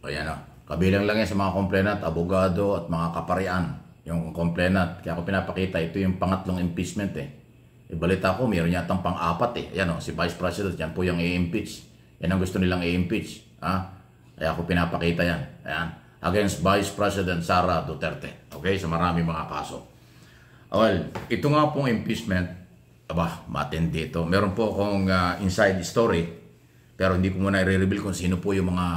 Ayan o. Kabilang lang yan sa mga complainant, abogado at mga kaparian. Yung complainant. Kaya ako pinapakita, ito yung pangatlong impeachment eh. Ibalita ko, mayroon yatang pang-apat eh. Ayan o, si Vice President, yan po yung i-impeach. Yan ang gusto nilang i-impeach. Kaya ako pinapakita yan. Ayan. Against Vice President Sara Duterte. Okay, sa marami mga kaso. Well, ito nga pong impeachment, matindi ito. Meron po akong inside story, pero hindi ko muna i-reveal kung sino po yung mga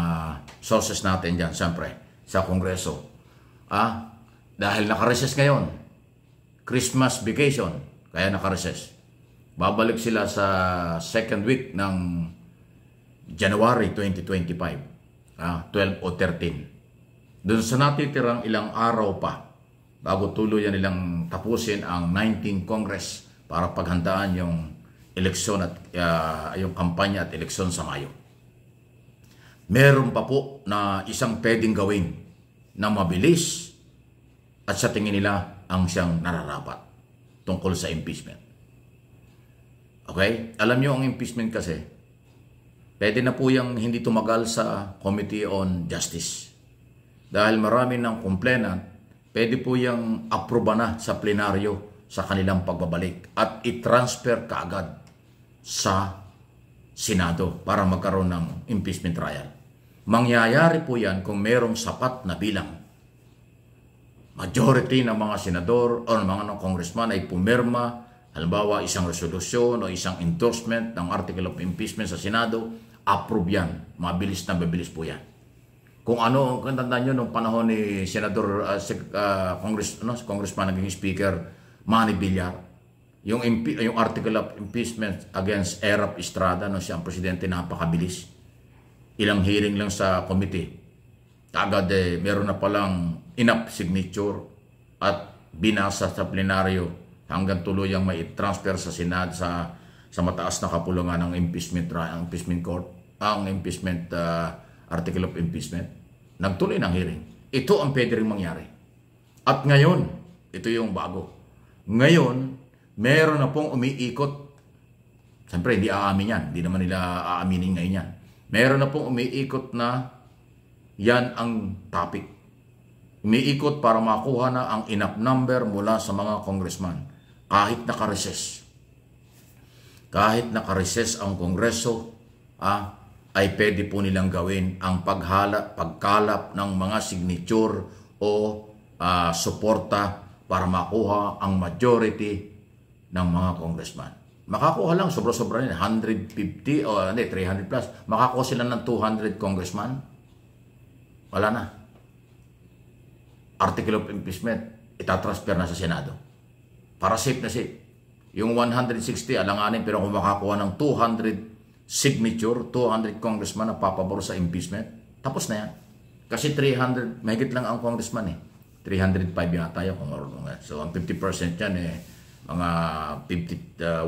sources natin dyan, siyempre, sa Kongreso. Dahil nakareses ngayon, Christmas vacation, kaya nakareses. Babalik sila sa second week ng January 2025, 12 o 13. Doon sa natitirang ilang araw pa, bago tuluyan nilang tapusin ang 19th Congress para paghandaan yung eleksyon at yung kampanya at eleksyon sa Mayo. Meron pa po na isang pwedeng gawin na mabilis at sa tingin nila ang siyang nararapat tungkol sa impeachment. Okay? Alam nyo ang impeachment kasi, pwede na po yung hindi tumagal sa Committee on Justice. Dahil marami ng complainant, pwede po yung aproba na sa plenaryo sa kanilang pagbabalik at i-transfer kaagad sa Senado para magkaroon ng impeachment trial. Mangyayari po yan kung merong sapat na bilang. Majority ng mga senador o mga congressman ay pumirma, halimbawa isang resolusyon o isang endorsement ng article of impeachment sa Senado, approve yan. Mabilis na mabilis po yan. Kung ano, kung tandaan nyo, nung panahon ni Senador, Congressman naging Speaker, Manny Villar, yung article of impeachment against Erap Estrada, no, siya ang presidente, napakabilis. Ilang hearing lang sa committee. Agad meron na palang enough signature at binasa sa plenaryo hanggang tuluyang may transfer sa Senado sa mataas na kapulungan ng impeachment court, ang impeachment article of impeachment. Nagtuloy ng hearing. Ito ang pwede rin mangyari. At ngayon, ito yung bago. Ngayon, meron na pong umiikot. Siyempre, hindi aamin yan. Hindi naman nila aaminin ngayon yan. Meron na pong umiikot na yan ang topic. Umiikot para makuha na ang enough number mula sa mga congressman. Kahit nakareses. Kahit nakareses ang Kongreso, ay pwede po nilang gawin ang pagkalap ng mga signature o suporta para makuha ang majority ng mga congressman. Makakuha lang, sobra-sobra nila, 150 o 300 plus. Makakuha sila ng 200 congressman. Wala na. Article of impeachment, itatransfer na sa Senado. Para safe na safe. Yung 160, alanganin, pero kung makakuha ng 200 signature, 200 congressman na papabor sa impeachment, tapos na yan. Kasi 300, mahigit lang ang congressman eh. 305 yata yun kung marunong. So, ang 50% yan mga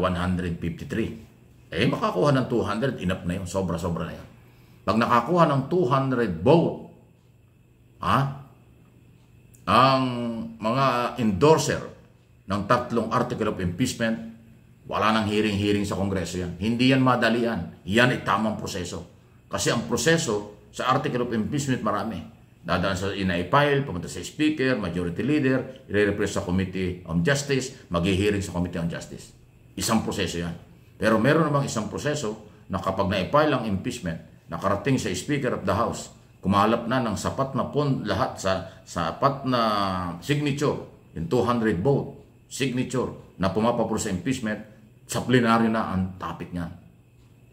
153. Makakuha ng 200, enough na yun. Sobra-sobra na yun. Pag nakakuha ng 200 vote, ang mga endorser ng tatlong article of impeachment, wala nang hearing sa Kongreso yan. Hindi yan madalian. Yan ay tamang proseso. Kasi ang proseso sa article of impeachment marami. Dadaan sa ina-file, pumunta sa Speaker, Majority Leader, i-repress sa Committee on Justice, mag-hearing sa Committee on Justice. Isang proseso yan. Pero meron namang isang proseso na kapag na-file ang impeachment, nakarating sa Speaker of the House, kumalap na ng sapat na lahat sa sapat na signature, yung 200 vote, signature na pumapapuro sa impeachment, sa plenaryo na ang topic niyan.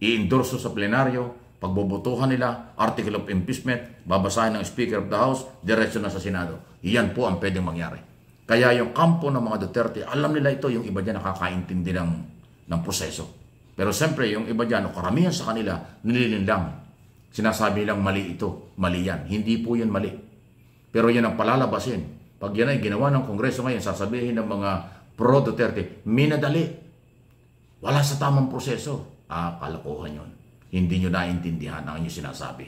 I-endorso sa plenaryo, pagbobotohan nila, article of impeachment, babasahin ng Speaker of the House, diretso na sa Senado. Iyan po ang pwedeng mangyari. Kaya yung kampo ng mga Duterte, alam nila ito, yung iba dyan nakakaintindi ng proseso. Pero siyempre, yung iba dyan, karamihan sa kanila, nililinlang. Sinasabi lang mali ito, mali yan. Hindi po yan mali. Pero yan ang palalabasin. Pag yan ay ginawa ng Kongreso ngayon, sasabihin ng mga pro-Duterte, minadali. Wala sa tamang proseso. Kalokohan yun. Hindi nyo naintindihan ang inyong sinasabi.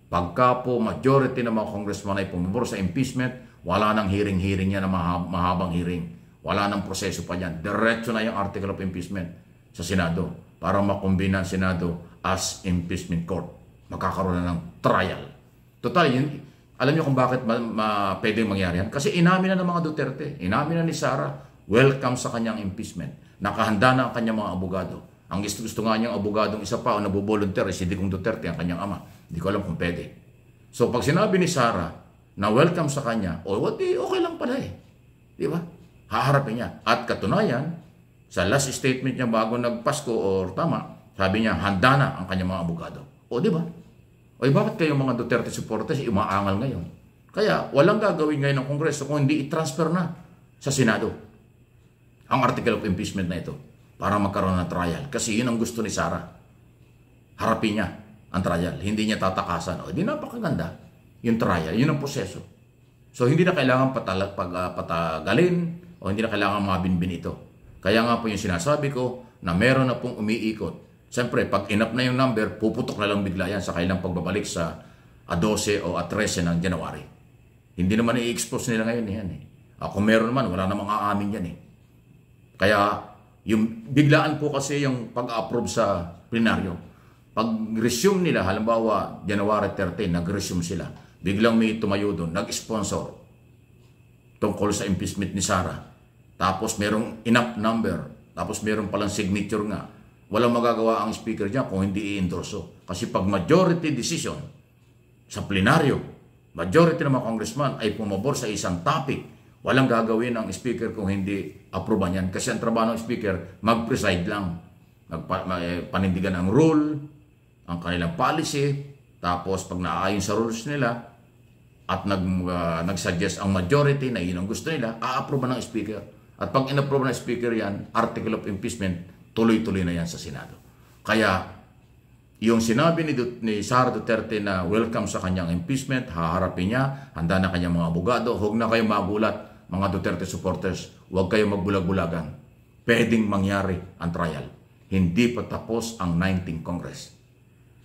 Pagka po majority ng mga congressman ay pumabor sa impeachment, wala nang hearing yan na mahabang hearing. Wala nang proseso pa yan. Diretso na yung article of impeachment sa Senado para makumbina ang Senado as impeachment court. Magkakaroon na ng trial. Total, yun, alam niyo kung bakit pwedeng mangyari yan? Kasi inamin na ng mga Duterte, inamin na ni Sara, welcome sa kanyang impeachment. Nakahanda na ang kanyang mga abogado. Ang gusto nga niyang abogadong isa pa o nabubolunteer si Digong Duterte, ang kanyang ama. Hindi ko alam kung pwede. So pag sinabi ni Sara na welcome sa kanya, okay lang pala eh. Di ba? Haharapin niya. At katunayan, sa last statement niya bago nagpasko or tama, sabi niya, handa na ang kanyang mga abogado. Di ba? Bakit kayong mga Duterte supporters umaangal ngayon? Kaya walang gagawin ngayon ng Kongreso kung hindi i-transfer na sa Senado ang article of impeachment na ito para magkaroon ng trial. Kasi yun ang gusto ni Sara. Harapin niya ang trial. Hindi niya tatakasan. Di napakaganda yung trial. Yun ang proseso. So hindi na kailangan patagalin o hindi na kailangan mabinbin ito. Kaya nga po yung sinasabi ko na meron na pong umiikot. Siyempre, pag inap na yung number, puputok na lang bigla yan sa kailang pagbabalik sa 12 o 13 ng January. Hindi naman i-expose nila ngayon yan eh. Kung meron naman, wala namang aamin yan eh. Kaya, yung biglaan po kasi yung pag-approve sa plenaryo. Pag-resume nila, halimbawa, January 13, nag-resume sila. Biglang may tumayo doon, nag-sponsor tungkol sa impeachment ni Sara. Tapos merong enough number. Tapos meron palang signature nga. Walang magagawa ang speaker dyan kung hindi i-endorso. Kasi pag majority decision sa plenaryo, majority ng mga congressman ay pumabor sa isang topic, walang gagawin ang speaker kung hindi aproban yan. Kasi ang trabaho ng speaker, mag-preside lang. Panindigan ang rule, ang kanilang policy, tapos pag naaayon sa rules nila, at nag-suggest ang majority na yun ang gusto nila, a-aproban ng speaker. At pag in-approve ng speaker yan, article of impeachment, tuloy-tuloy na yan sa Senado. Kaya, yung sinabi ni Sara Duterte na welcome sa kanyang impeachment, haharapin niya, handa na kanyang mga abogado, huwag na kayong magulat, mga Duterte supporters, huwag kayong magbulag-bulagan. Pwedeng mangyari ang trial. Hindi pa tapos ang 19th Congress.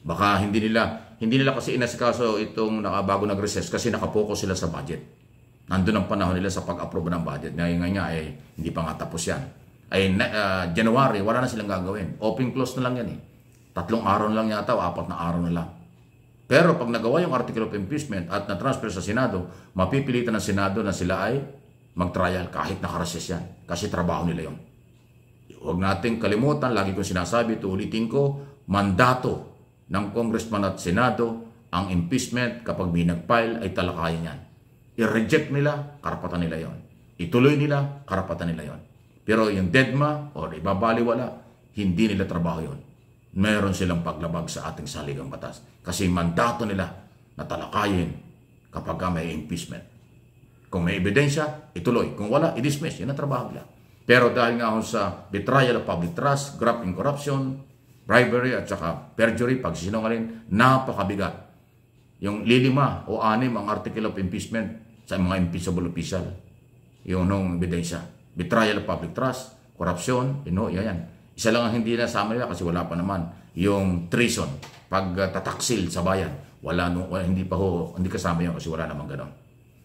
Baka hindi nila kasi inasikaso itong bago nag-recess kasi nakapokus sila sa budget. Nandun ang panahon nila sa pag-approve ng budget. Ngayon nga hindi pa nga tapos yan. January, wala na silang gagawin. Open close na lang yan eh. 3 araw na lang yata o 4 na araw na lang. Pero pag nagawa yung article of impeachment at na-transfer sa Senado, mapipilitan ng Senado na sila ay mag-trial kahit nakareses yan. Kasi trabaho nila yun. Huwag nating kalimutan, lagi kong sinasabi, ulitin ko, mandato ng Congressman at Senado ang impeachment kapag may nag-file ay talakayan yan. I-reject nila, karapatan nila yon. Ituloy nila, karapatan nila yon. Pero yung deadma o ibabaliwala, hindi nila trabaho yun. Meron silang paglabag sa ating saligang batas. Kasi mandato nila na talakayin kapag may impeachment. Kung may ebidensya, ituloy. Kung wala, i-dismiss. Yan ang trabaho nila. Pero dahil nga sa betrayal of public trust, graft and corruption, bribery at saka perjury, pagsisinungaling, napakabigat. Yung 5 o 6 ang article of impeachment sa mga impeachable official. Yung nung ebidensya. Betrayal of public trust, corruption, yan. Isa lang ang hindi nasama nila kasi wala pa naman. Yung treason, pagtataksil sa bayan, hindi kasama yun kasi wala naman ganon.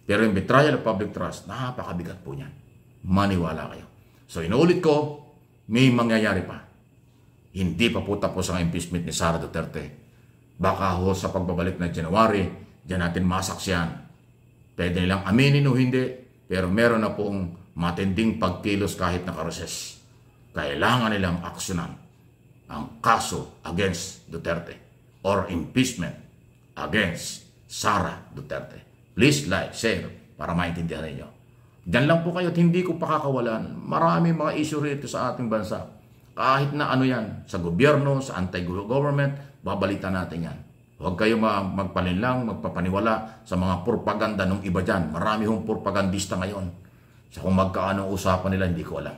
Pero yung betrayal of public trust, napakabigat po niyan. Maniwala kayo. So inuulit ko, may mangyayari pa. Hindi pa po tapos ang impeachment ni Sara Duterte. Baka sa pagbabalik na January, diyan natin masaksiyan. Pwede nilang aminin o hindi, pero meron na pong matinding pagkilos kahit nakareses. Kailangan nilang aksyonan ang kaso against Duterte or impeachment against Sara Duterte. Please like, share para maintindihan ninyo. Diyan lang po kayo at hindi ko pakakawalan. Marami mga issue rito sa ating bansa. Kahit na ano yan, sa gobyerno, sa anti-government, babalita natin yan. Huwag kayo magpalinlang, magpapaniwala sa mga propaganda ng iba dyan. Marami hong propagandista ngayon. Sa kung magkaano usapan nila, hindi ko alam.